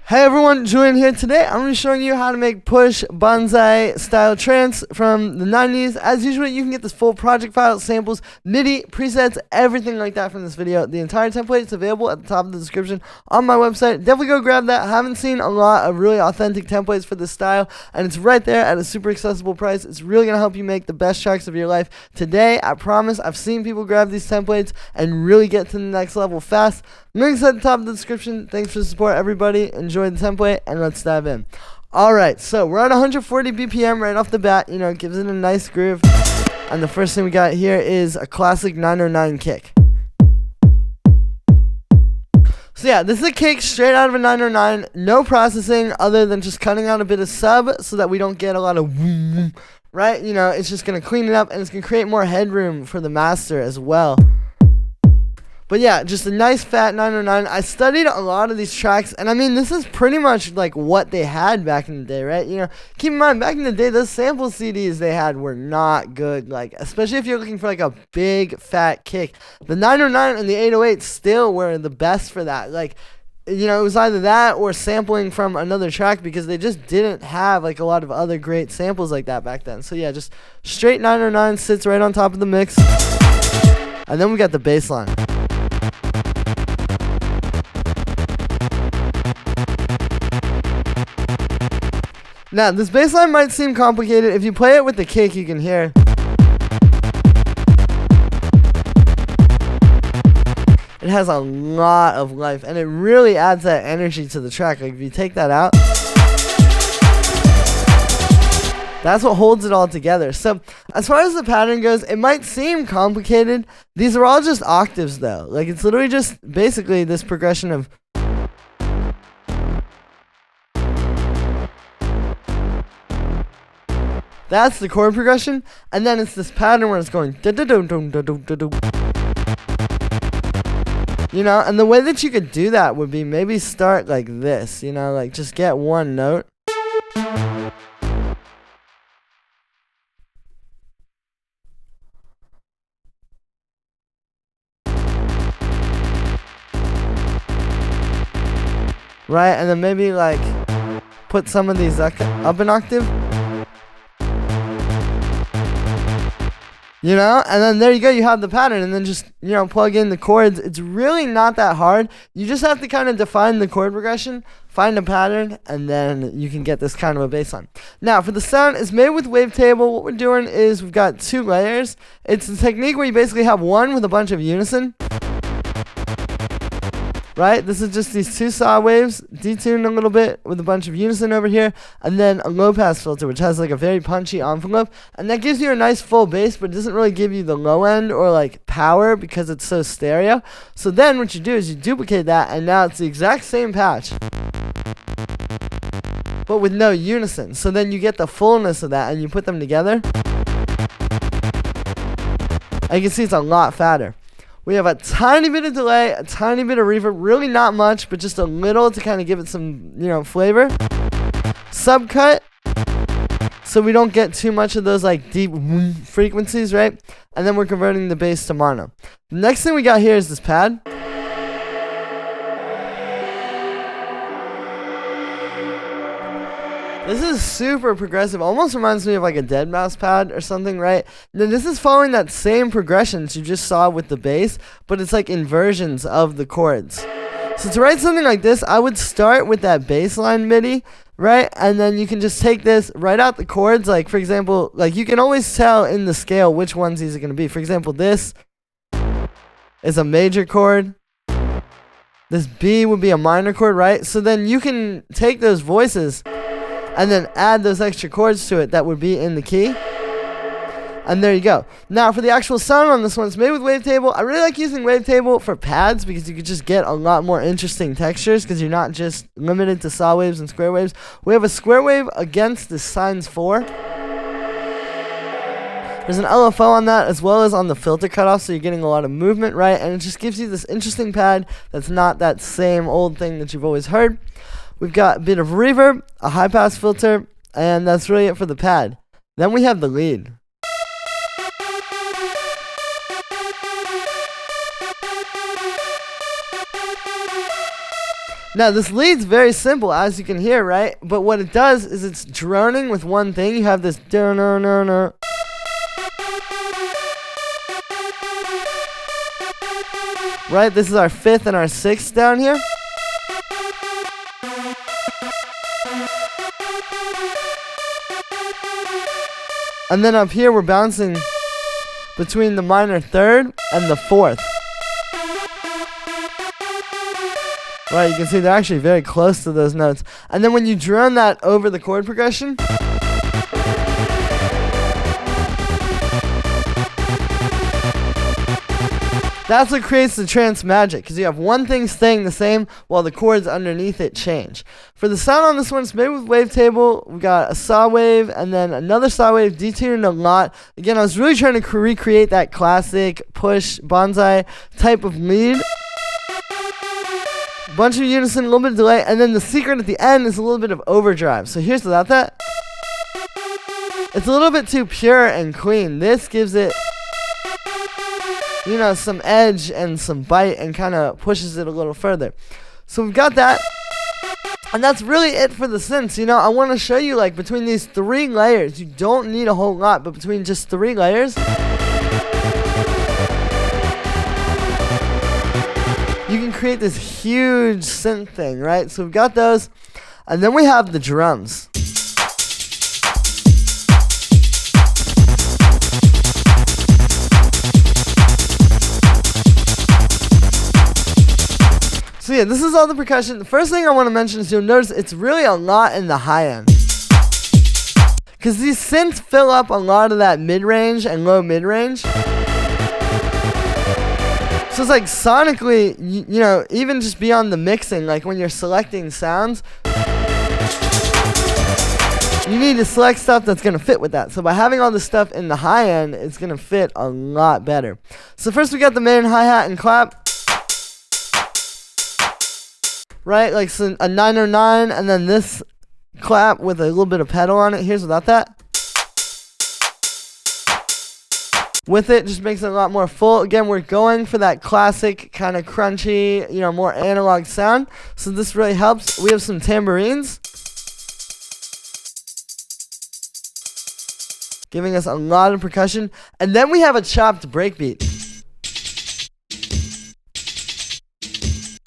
Hey everyone, Julian here. Today I'm going to be showing you how to make push Bonzai style trance from the 90s. As usual, you can get this full project file, samples, MIDI, presets, everything like that from this video. The entire template is available at the top of the description on my website. Definitely go grab that. I haven't seen a lot of really authentic templates for this style, and it's right there at a super accessible price. It's really going to help you make the best tracks of your life. Today, I promise, I've seen people grab these templates and really get to the next level fast. Links at the top of the description. Thanks for the support, everybody. Enjoy the template, and let's dive in. Alright, so we're at 140 BPM right off the bat. You know, it gives it a nice groove. And the first thing we got here is a classic 909 kick. So yeah, this is a kick straight out of a 909. No processing other than just cutting out a bit of sub so that we don't get a lot of whoom, right? You know, it's just going to clean it up, and it's going to create more headroom for the master as well. But yeah, just a nice fat 909. I studied a lot of these tracks, and I mean, this is pretty much like what they had back in the day, right? You know, keep in mind, back in the day, those sample CDs they had were not good. Like, especially if you're looking for like a big fat kick. The 909 and the 808 still were the best for that. Like, you know, it was either that or sampling from another track, because they just didn't have like a lot of other great samples like that back then. So yeah, just straight 909 sits right on top of the mix. And then we got the bass line. Now, this bass line might seem complicated. If you play it with the kick, you can hear. It has a lot of life, and it really adds that energy to the track. Like, if you take that out, that's what holds it all together. So, as far as the pattern goes, it might seem complicated. These are all just octaves, though. Like, it's literally just basically this progression of... That's the chord progression, and then it's this pattern where it's going da-da-dum-dum-da-dum-da-dum. You know, and the way that you could do that would be maybe start like this, you know, like just get one note. Right, and then maybe like put some of these up an octave. You know, and then there you go, you have the pattern, and then just, you know, plug in the chords. It's really not that hard. You just have to kind of define the chord progression, find a pattern, and then you can get this kind of a bass line. Now, for the sound, it's made with Wavetable. What we're doing is we've got 2 layers. It's a technique where you basically have one with a bunch of unison. Right, this is just these 2 saw waves, detuned a little bit with a bunch of unison over here, and then a low pass filter, which has like a very punchy envelope, and that gives you a nice full bass, but it doesn't really give you the low end or like power because it's so stereo. So then what you do is you duplicate that, and now it's the exact same patch, but with no unison. So then you get the fullness of that, and you put them together, and you can see it's a lot fatter. We have a tiny bit of delay, a tiny bit of reverb, really not much, but just a little to kind of give it some, you know, flavor. Subcut, so we don't get too much of those like deep frequencies, right? And then we're converting the bass to mono. The next thing we got here is this pad. This is super progressive. Almost reminds me of like a dead mouse pad or something, right? And then this is following that same progressions you just saw with the bass, but it's like inversions of the chords. So to write something like this, I would start with that bass line MIDI, right? And then you can just take this, write out the chords. Like, for example, like you can always tell in the scale which ones these are going to be. For example, this is a major chord. This B would be a minor chord, right? So then you can take those voices and then add those extra chords to it that would be in the key. And there you go. Now, for the actual sound on this one, it's made with Wavetable. I really like using Wavetable for pads because you could just get a lot more interesting textures because you're not just limited to saw waves and square waves. We have a square wave against the Sines 4. There's an LFO on that as well as on the filter cutoff, so you're getting a lot of movement, right? And it just gives you this interesting pad that's not that same old thing that you've always heard. We've got a bit of reverb, a high pass filter, and that's really it for the pad. Then we have the lead. Now this lead's very simple, as you can hear, right? But what it does is it's droning with one thing. You have this da-na-na-na. Right, this is our 5th and our 6th down here. And then up here we're bouncing between the minor 3rd and the 4th. Right, you can see they're actually very close to those notes. And then when you drone that over the chord progression, that's what creates the trance magic, because you have one thing staying the same while the chords underneath it change. For the sound on this one, it's made with Wavetable. We got a saw wave and then another saw wave, detuned a lot. Again, I was really trying to recreate that classic push Bonzai type of lead. Bunch of unison, a little bit of delay, and then the secret at the end is a little bit of overdrive. So here's without that. It's a little bit too pure and clean. This gives it, you know, some edge and some bite and kind of pushes it a little further. So we've got that. And that's really it for the synths. You know, I want to show you, like, between these 3 layers, you don't need a whole lot, but between just 3 layers, you can create this huge synth thing, right? So we've got those. And then we have the drums. So yeah, this is all the percussion. The first thing I want to mention is you'll notice it's really a lot in the high end. Because these synths fill up a lot of that mid-range and low mid-range. So it's like sonically, you know, even just beyond the mixing, like when you're selecting sounds, you need to select stuff that's going to fit with that. So by having all this stuff in the high end, it's going to fit a lot better. So first we got the main hi-hat and clap. Right, like so a 909, and then this clap with a little bit of pedal on it. Here's without that. With it, just makes it a lot more full. Again, we're going for that classic kind of crunchy, you know, more analog sound. So this really helps. We have some tambourines, giving us a lot of percussion. And then we have a chopped breakbeat.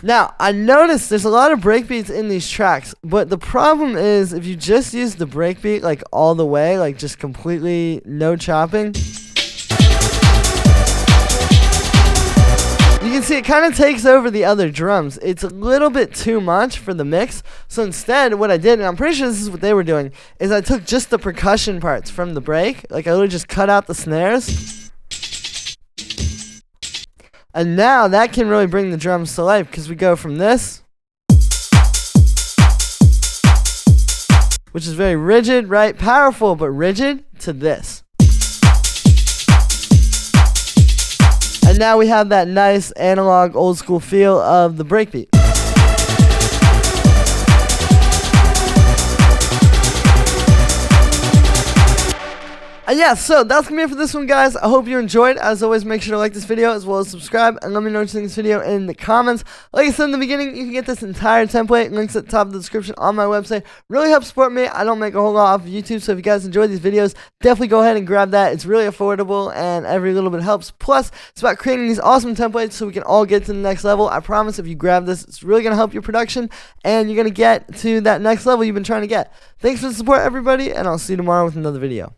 Now, I noticed there's a lot of breakbeats in these tracks, but the problem is if you just use the breakbeat like all the way, like just completely no chopping, you can see it kind of takes over the other drums. It's a little bit too much for the mix. So instead, what I did, and I'm pretty sure this is what they were doing, is I took just the percussion parts from the break. Like I literally just cut out the snares. And now that can really bring the drums to life, because we go from this, which is very rigid, right? Powerful, but rigid, to this. And now we have that nice analog old school feel of the breakbeat. And yeah, so that's going to be it for this one, guys. I hope you enjoyed. As always, make sure to like this video as well as subscribe. And let me know what you think of this video in the comments. Like I said in the beginning, you can get this entire template. Links at the top of the description on my website. Really helps support me. I don't make a whole lot off of YouTube. So if you guys enjoy these videos, definitely go ahead and grab that. It's really affordable and every little bit helps. Plus, it's about creating these awesome templates so we can all get to the next level. I promise if you grab this, it's really going to help your production. And you're going to get to that next level you've been trying to get. Thanks for the support, everybody. And I'll see you tomorrow with another video.